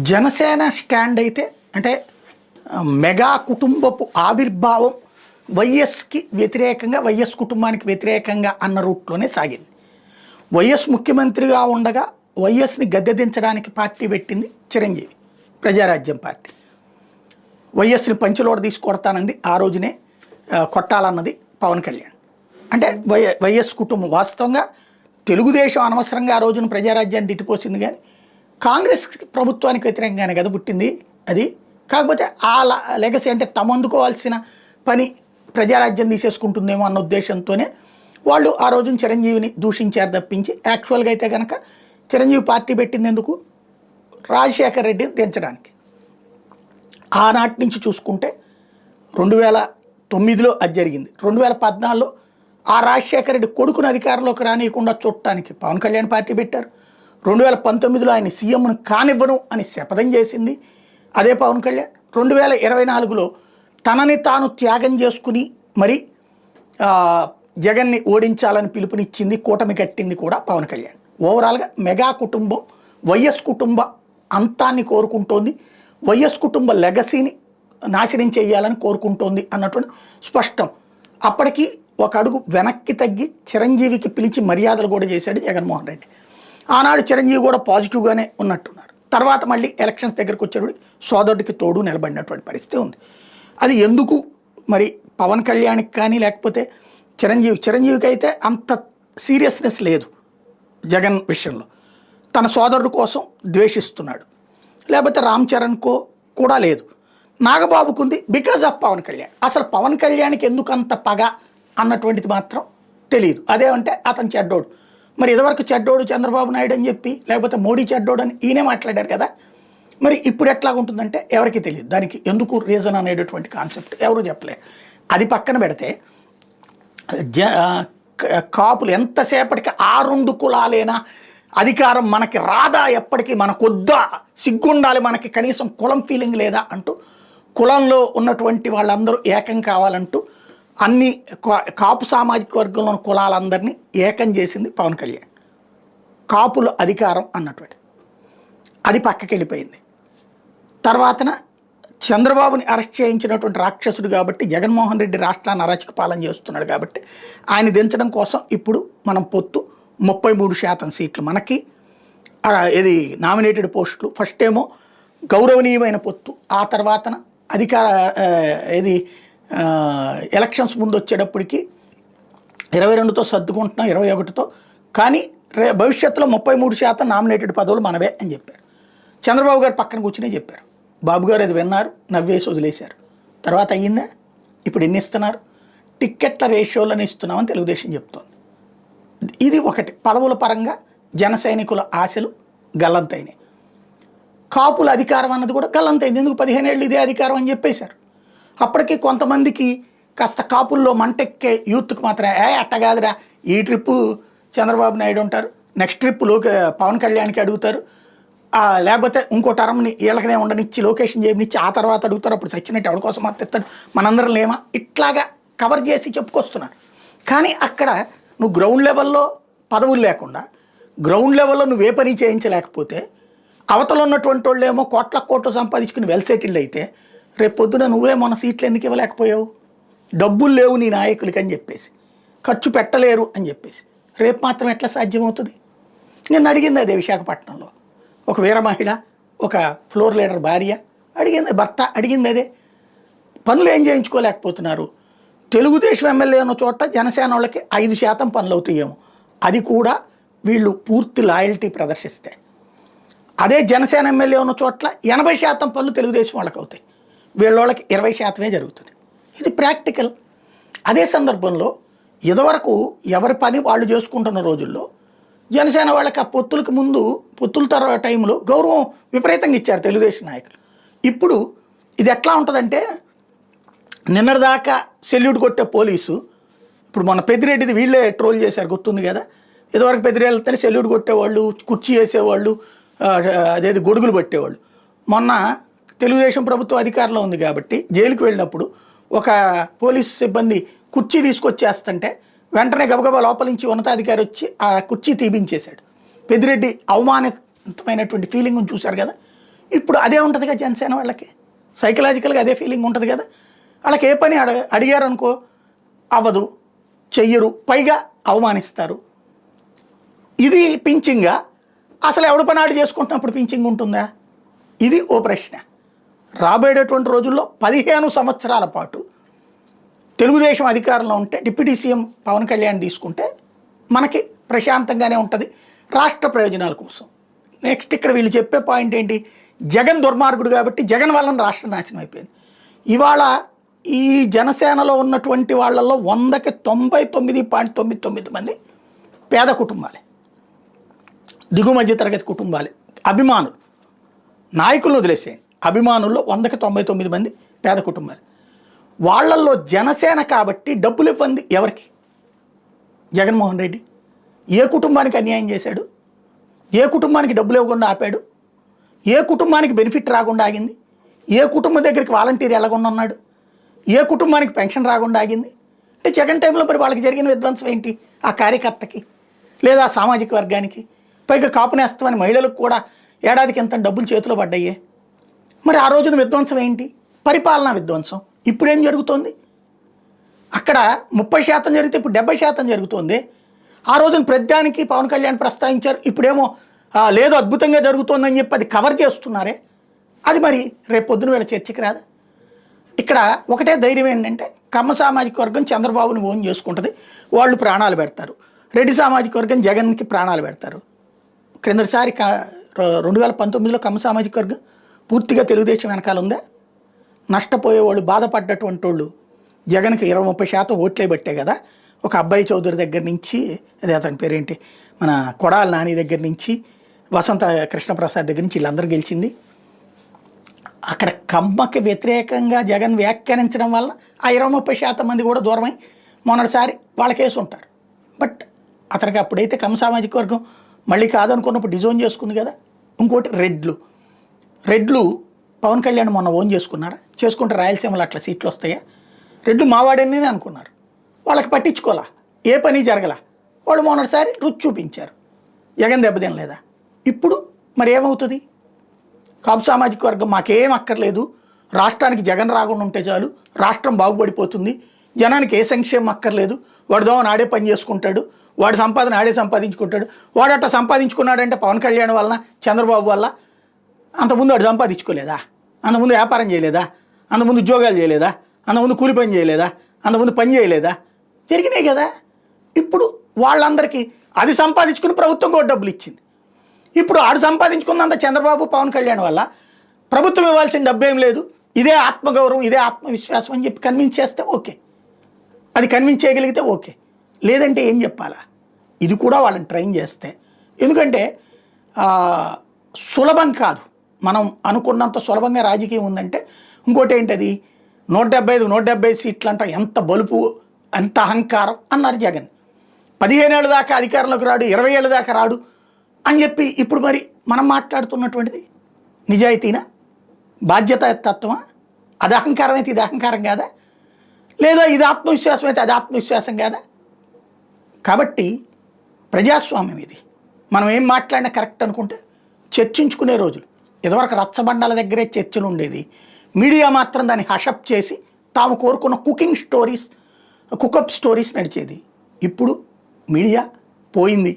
Janasena stand అయితే అంటే mega కుటుంబపు ఆవిర్భావం వైఎస్కి వ్యతిరేకంగా, వైఎస్ కుటుంబానికి వ్యతిరేకంగా అన్న రూట్లోనే సాగింది. వైఎస్ ముఖ్యమంత్రిగా ఉండగా వైఎస్ని గద్దె దించడానికి పార్టీ పెట్టింది చిరంజీవి, ప్రజారాజ్యం పార్టీ. వైఎస్ని పంచులోడ తీసుకొడతానంది ఆ రోజునే, కొట్టాలన్నది పవన్ కళ్యాణ్. అంటే వైఎస్ కుటుంబం వాస్తవంగా తెలుగుదేశం అనవసరంగా ఆ రోజున ప్రజారాజ్యాన్ని తిట్టిపోసింది, కానీ కాంగ్రెస్ ప్రభుత్వానికి వ్యతిరేకంగానే కదా పుట్టింది అది. కాకపోతే ఆ లెగసీ అంటే తమ అందుకోవాల్సిన పని ప్రజారాజ్యం తీసేసుకుంటుందేమో అన్న ఉద్దేశంతోనే వాళ్ళు ఆ రోజున చిరంజీవిని దూషించారు తప్పించి, యాక్చువల్గా అయితే కనుక చిరంజీవి పార్టీ పెట్టింది ఎందుకు, రాజశేఖర్ రెడ్డిని దించడానికి. ఆనాటి నుంచి చూసుకుంటే 2009లో అది జరిగింది. 2014లో ఆ రాజశేఖర రెడ్డి కొడుకుని అధికారంలోకి రానియకుండా చూడటానికి పవన్ కళ్యాణ్ పార్టీ పెట్టారు. 2019లో ఆయన సీఎంను కానివ్వను అని శపథం చేసింది అదే పవన్ కళ్యాణ్. 2024లో తనని తాను త్యాగం చేసుకుని మరి జగన్ని ఓడించాలని పిలుపునిచ్చింది, కూటమి కట్టింది కూడా పవన్ కళ్యాణ్. ఓవరాల్గా మెగా కుటుంబం వైఎస్ కుటుంబ అంతాన్ని కోరుకుంటోంది, వైఎస్ కుటుంబ లెగసీని నాశనం చేయాలని కోరుకుంటోంది అన్నటువంటి స్పష్టం. అప్పటికి ఒక అడుగు వెనక్కి తగ్గి చిరంజీవికి పిలిచి మర్యాదలు కూడా చేశాడు జగన్మోహన్ రెడ్డి. ఆనాడు చిరంజీవి కూడా పాజిటివ్గానే ఉన్నట్టున్నారు. తర్వాత మళ్ళీ ఎలక్షన్స్ దగ్గరకు వచ్చేటప్పుడు సోదరుడికి తోడు నిలబడినటువంటి పరిస్థితి ఉంది. అది ఎందుకు మరి పవన్ కళ్యాణ్కి కానీ లేకపోతే చిరంజీవికి అయితే అంత సీరియస్నెస్ లేదు జగన్ విషయంలో. తన సోదరుడు కోసం ద్వేషిస్తున్నాడు, లేకపోతే రామ్ చరణ్కో కూడా లేదు. నాగబాబుకుంది బికాజ్ ఆఫ్ పవన్ కళ్యాణ్. అసలు పవన్ కళ్యాణ్కి ఎందుకు అంత పగ అన్నటువంటిది మాత్రం తెలియదు. అదేమంటే అతను చెడ్డోడు. మరి ఇదివరకు చెడ్డోడు చంద్రబాబు నాయుడు అని చెప్పి, లేకపోతే మోడీ చెడ్డోడు అని ఈయనే మాట్లాడారు కదా. మరి ఇప్పుడు ఎట్లా ఉంటుందంటే ఎవరికి తెలియదు. దానికి ఎందుకు రీజన్ అనేటటువంటి కాన్సెప్ట్ ఎవరు చెప్పలేరు. అది పక్కన పెడితే కాపులు ఎంతసేపటికి ఆ రెండు కులాలేనా అధికారం మనకి రాదా, ఎప్పటికీ మనకొద్దా, సిగ్గుండాలి మనకి, కనీసం కులం ఫీలింగ్ లేదా అంటూ కులంలో ఉన్నటువంటి వాళ్ళందరూ ఏకం కావాలంటూ అన్ని కాపు సామాజిక వర్గంలోని కులాలందరినీ ఏకం చేసింది పవన్ కళ్యాణ్. కాపుల అధికారం అన్నటువంటి అది పక్కకి వెళ్ళిపోయింది. తర్వాతన చంద్రబాబుని అరెస్ట్ చేయించినటువంటి రాక్షసుడు కాబట్టి, జగన్మోహన్ రెడ్డి రాష్ట్రాన్ని అరాచక పాలన చేస్తున్నాడు కాబట్టి ఆయన దించడం కోసం ఇప్పుడు మనం పొత్తు 33% సీట్లు మనకి, ఇది నామినేటెడ్ పోస్టులు. ఫస్ట్ ఏమో గౌరవనీయమైన పొత్తు, ఆ తర్వాతన అధికార ఇది ఎలక్షన్స్ ముందు వచ్చేటప్పటికి 22తో సర్దుకుంటున్నాం, 21తో. కానీ భవిష్యత్తులో 33% నామినేటెడ్ పదవులు మనవే అని చెప్పారు. చంద్రబాబు గారు పక్కన కూర్చునే చెప్పారు. బాబు గారు అది విన్నారు, నవ్వేసి వదిలేశారు. తర్వాత అయ్యిందా? ఇప్పుడు ఎన్ని ఇస్తున్నారు? టిక్కెట్ల రేషియోలను ఇస్తున్నామని తెలుగుదేశం చెప్తోంది. ఇది ఒకటి. పదవుల పరంగా జన సైనికుల ఆశలు గల్లంతైనాయి. కాపుల అధికారం అన్నది కూడా గల్లంతైంది. ఎందుకు 15 ఏళ్ళు ఇదే అధికారం అని చెప్పేశారు. అప్పటికి కొంతమందికి కాస్త కాపుల్లో మంటెక్కే యూత్కి మాత్రం అట్టగాదురా, ఈ ట్రిప్పు చంద్రబాబు నాయుడు ఉంటారు, నెక్స్ట్ ట్రిప్ పవన్ కళ్యాణ్కి అడుగుతారు, లేకపోతే ఇంకో టర్మ్ని వీళ్ళకనే ఉండనిచ్చి లొకేషన్ చేయనిచ్చి ఆ తర్వాత అడుగుతారు, అప్పుడు చచ్చినట్టు ఎవరి కోసం అత్తిస్తాడు, మనందరం లేమా, ఇట్లాగా కవర్ చేసి చెప్పుకొస్తున్నారు. కానీ అక్కడ నువ్వు గ్రౌండ్ లెవెల్లో పదవులు లేకుండా, గ్రౌండ్ లెవెల్లో నువ్వు ఏ పని చేయించలేకపోతే, అవతల ఉన్నటువంటి వాళ్ళు ఏమో కోట్లు సంపాదించుకుని వెల్ సెటిల్డ్ అయితే, రేపు పొద్దున నువ్వే మన సీట్లు ఎందుకు ఇవ్వలేకపోయావు? డబ్బులు లేవు నీ నాయకులకి అని చెప్పేసి, ఖర్చు పెట్టలేరు అని చెప్పేసి, రేపు మాత్రం ఎట్లా సాధ్యమవుతుంది? నేను అడిగింది అదే. విశాఖపట్నంలో ఒక వీర మహిళ, ఒక ఫ్లోర్ లీడర్ భార్య అడిగింది, భర్త అడిగింది అదే. పనులు ఏం చేయించుకోలేకపోతున్నారు. తెలుగుదేశం ఎమ్మెల్యే ఉన్న చోట జనసేన వాళ్ళకి 5% పనులు అవుతాయేమో, అది కూడా వీళ్ళు పూర్తి లాయల్టీ ప్రదర్శిస్తే. అదే జనసేన ఎమ్మెల్యే ఉన్న చోట్ల 80% పనులు తెలుగుదేశం వాళ్ళకి అవుతాయి, వీళ్ళకి 20% జరుగుతుంది. ఇది ప్రాక్టికల్. అదే సందర్భంలో ఇదివరకు ఎవరి పని వాళ్ళు చేసుకుంటున్న రోజుల్లో జనసేన వాళ్ళకి ఆ పొత్తులకు ముందు, పొత్తుల తర్వాత టైంలో గౌరవం విపరీతంగా ఇచ్చారు తెలుగుదేశం నాయకులు. ఇప్పుడు ఇది ఎట్లా ఉంటుందంటే, నిన్నటిదాకా సెల్యూట్ కొట్టే పోలీసు, ఇప్పుడు మన పెద్దిరెడ్డిది వీళ్ళే ట్రోల్ చేశారు, గుర్తుంది కదా. ఇదివరకు పెద్దిరెడ్డితోనే సెల్యూట్ కొట్టేవాళ్ళు, కుర్చీ వేసేవాళ్ళు, అదేది గొడుగులు పట్టేవాళ్ళు. మొన్న తెలుగుదేశం ప్రభుత్వం అధికారంలో ఉంది కాబట్టి జైలుకి వెళ్ళినప్పుడు ఒక పోలీసు సిబ్బంది కుర్చీ తీసుకొచ్చేస్తుంటే వెంటనే గబగబా లోపల నుంచి ఉన్నతాధికారి వచ్చి ఆ కుర్చీ తీపించేశాడు. పెద్దిరెడ్డి అవమానితమైనటువంటి ఫీలింగ్ని చూశారు కదా. ఇప్పుడు అదే ఉంటుందిగా జనసేన వాళ్ళకి, సైకలాజికల్గా అదే ఫీలింగ్ ఉంటుంది కదా. వాళ్ళకి ఏ పని అడిగారు అనుకో అవ్వదు, చెయ్యరు, పైగా అవమానిస్తారు. ఇది పించింగా? అసలు ఎవడు పని ఆడు చేసుకుంటున్నప్పుడు పించింగ్ ఉంటుందా? ఇది ఓ ప్రశ్న. రాబోయేటటువంటి రోజుల్లో 15 సంవత్సరాల పాటు తెలుగుదేశం అధికారంలో ఉంటే డిప్యూటీ సీఎం పవన్ కళ్యాణ్ తీసుకుంటే మనకి ప్రశాంతంగానే ఉంటుంది రాష్ట్ర ప్రయోజనాల కోసం. నెక్స్ట్ ఇక్కడ వీళ్ళు చెప్పే పాయింట్ ఏంటి, జగన్ దుర్మార్గుడు కాబట్టి జగన్ వలన రాష్ట్రం నాశనం అయిపోయింది. ఇవాళ ఈ జనసేనలో ఉన్నటువంటి వాళ్ళల్లో 100కి 99.99 మంది పేద కుటుంబాలే, దిగువ మధ్య తరగతి కుటుంబాలే, అభిమానులు. నాయకులను వదిలేసేయండి, అభిమానుల్లో 100కి 99 మంది పేద కుటుంబాలు. వాళ్ళల్లో జనసేన కాబట్టి డబ్బులు ఇవ్వండి ఎవరికి? జగన్మోహన్ రెడ్డి ఏ కుటుంబానికి అన్యాయం చేశాడు? ఏ కుటుంబానికి డబ్బులు ఇవ్వకుండా ఆపాడు? ఏ కుటుంబానికి బెనిఫిట్ రాకుండా ఆగింది? ఏ కుటుంబం దగ్గరికి వాలంటీర్ వెళ్ళకుండా ఉన్నాడు? ఏ కుటుంబానికి పెన్షన్ రాకుండా ఆగింది? అంటే జగన్ టైంలో మరి వాళ్ళకి జరిగిన విధ్వంసం ఏంటి? ఆ కార్యకర్తకి లేదా సామాజిక వర్గానికి, పైగా కాపు నేస్తామని మహిళలకు కూడా ఏడాదికి ఎంత డబ్బులు చేతిలో పడ్డాయే. మరి ఆ రోజున విధ్వంసం ఏంటి? పరిపాలనా విధ్వంసం. ఇప్పుడేం జరుగుతోంది? అక్కడ 30% జరిగితే ఇప్పుడు 70% జరుగుతోంది. ఆ రోజున ప్రతిదానికి పవన్ కళ్యాణ్ ప్రస్తావించారు, ఇప్పుడేమో లేదు అద్భుతంగా జరుగుతోందని చెప్పి అది కవర్ చేస్తున్నారే. అది మరి రేపు పొద్దున వీళ్ళ చర్చకి రాదా? ఇక్కడ ఒకటే ధైర్యం ఏంటంటే కమ్మ సామాజిక వర్గం చంద్రబాబుని ఓన్ చేసుకుంటుంది, వాళ్ళు ప్రాణాలు పెడతారు. రెడ్డి సామాజిక వర్గం జగన్కి ప్రాణాలు పెడతారు. క్రిందటిసారి 2019లో కమ్మ సామాజిక వర్గం పూర్తిగా తెలుగుదేశం వెనకాల ఉందా? నష్టపోయేవాళ్ళు, బాధపడ్డటువంటి వాళ్ళు జగన్కి 20-30% ఓట్లే బట్టే కదా. ఒక అబ్బాయి చౌదరి దగ్గర నుంచి, అదే అతని పేరేంటి, మన కొడాల నాని దగ్గర నుంచి, వసంత కృష్ణప్రసాద్ దగ్గర నుంచి వీళ్ళందరూ గెలిచింది. అక్కడ కమ్మకి వ్యతిరేకంగా జగన్ వ్యాఖ్యానించడం వల్ల ఆ 20-30% మంది కూడా దూరమై మొన్నటిసారి వాళ్ళకేసి ఉంటారు. బట్ అతనికి అప్పుడైతే కమ్మ సామాజిక వర్గం మళ్ళీ కాదనుకున్నప్పుడు డిజోన్ చేసుకుంది కదా. ఇంకోటి రెడ్లు పవన్ కళ్యాణ్ మొన్న ఓన్ చేసుకున్నారా? చేసుకుంటే రాయలసీమలో అట్లా సీట్లు వస్తాయా? రెడ్లు మావాడని అనుకున్నారు, వాళ్ళకి పట్టించుకోవాలా, ఏ పని జరగలా. వాళ్ళు మొన్నటిసారి రుచి చూపించారు, జగన్ దెబ్బతినలేదా? ఇప్పుడు మరి ఏమవుతుంది? కాపు సామాజిక వర్గం మాకేం అక్కర్లేదు, రాష్ట్రానికి జగన్ రాకుండా ఉంటే చాలు, రాష్ట్రం బాగుపడిపోతుంది, జనానికి ఏ సంక్షేమం అక్కర్లేదు, వాడు దోమని ఆడే పని చేసుకుంటాడు, వాడి సంపాదన ఆడే సంపాదించుకుంటాడు, వాడు అట్లా సంపాదించుకున్నాడంటే పవన్ కళ్యాణ్ వలన, చంద్రబాబు వల్ల. అంతకుముందు వాడు సంపాదించుకోలేదా? అంతకుముందు వ్యాపారం చేయలేదా? అంతకుముందు ఉద్యోగాలు చేయలేదా? అంతకుముందు కూలి పని చేయలేదా? అంతకుముందు పని చేయలేదా? జరిగినాయి కదా. ఇప్పుడు వాళ్ళందరికీ అది సంపాదించుకుని ప్రభుత్వం కూడా డబ్బులు ఇచ్చింది. ఇప్పుడు ఆడు సంపాదించుకున్నంత చంద్రబాబు పవన్ కళ్యాణ్ వల్ల ప్రభుత్వం ఇవ్వాల్సిన డబ్బు ఏం లేదు, ఇదే ఆత్మగౌరవం, ఇదే ఆత్మవిశ్వాసం అని చెప్పి కన్విన్స్ చేస్తే ఓకే, అది కన్విన్స్ చేయగలిగితే ఓకే. లేదంటే ఏం చెప్పాలా? ఇది కూడా వాళ్ళని ట్రైన్ చేస్తే. ఎందుకంటే సులభం కాదు, మనం అనుకున్నంత సులభంగా రాజకీయం ఉందంటే. ఇంకోటి ఏంటది, 175 సీట్లు అంట, ఎంత బలుపు, ఎంత అహంకారం అన్నారు జగన్. 15 ఏళ్ళ దాకా అధికారంలోకి రాడు, 20 ఏళ్ళ దాకా రాడు అని చెప్పి ఇప్పుడు మరి మనం మాట్లాడుతున్నటువంటిది నిజాయితీనా, బాధ్యత తత్వమా? అది అహంకారం అయితే ఇది అహంకారం కాదా? లేదా ఇది ఆత్మవిశ్వాసం అయితే అది ఆత్మవిశ్వాసం కాదా? కాబట్టి ప్రజాస్వామ్యం ఇది. మనం ఏం మాట్లాడినా కరెక్ట్ అనుకుంటే చర్చించుకునే రోజులు. ఇదివరకు రచ్చబండాల దగ్గరే చర్చలు ఉండేది, మీడియా మాత్రం దాన్ని హషప్ చేసి తాము కోరుకున్న కుకప్ స్టోరీస్ నడిచేది. ఇప్పుడు మీడియా పోయింది,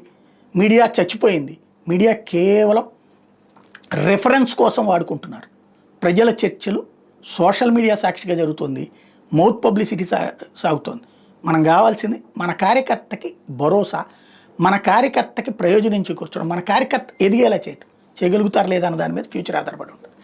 మీడియా చచ్చిపోయింది, మీడియా కేవలం రెఫరెన్స్ కోసం వాడుకుంటున్నారు. ప్రజల చర్చలు సోషల్ మీడియా సాక్షిగా జరుగుతుంది, మౌత్ పబ్లిసిటీ సాగుతోంది. మనం కావాల్సింది మన కార్యకర్తకి భరోసా, మన కార్యకర్తకి ప్రయోజనం కూర్చోవడం, మన కార్యకర్త ఎదిగేలా చేయగలుగుతారు లేదా అన్న దాని మీద ఫ్యూచర్ ఆధారపడి ఉంటుంది.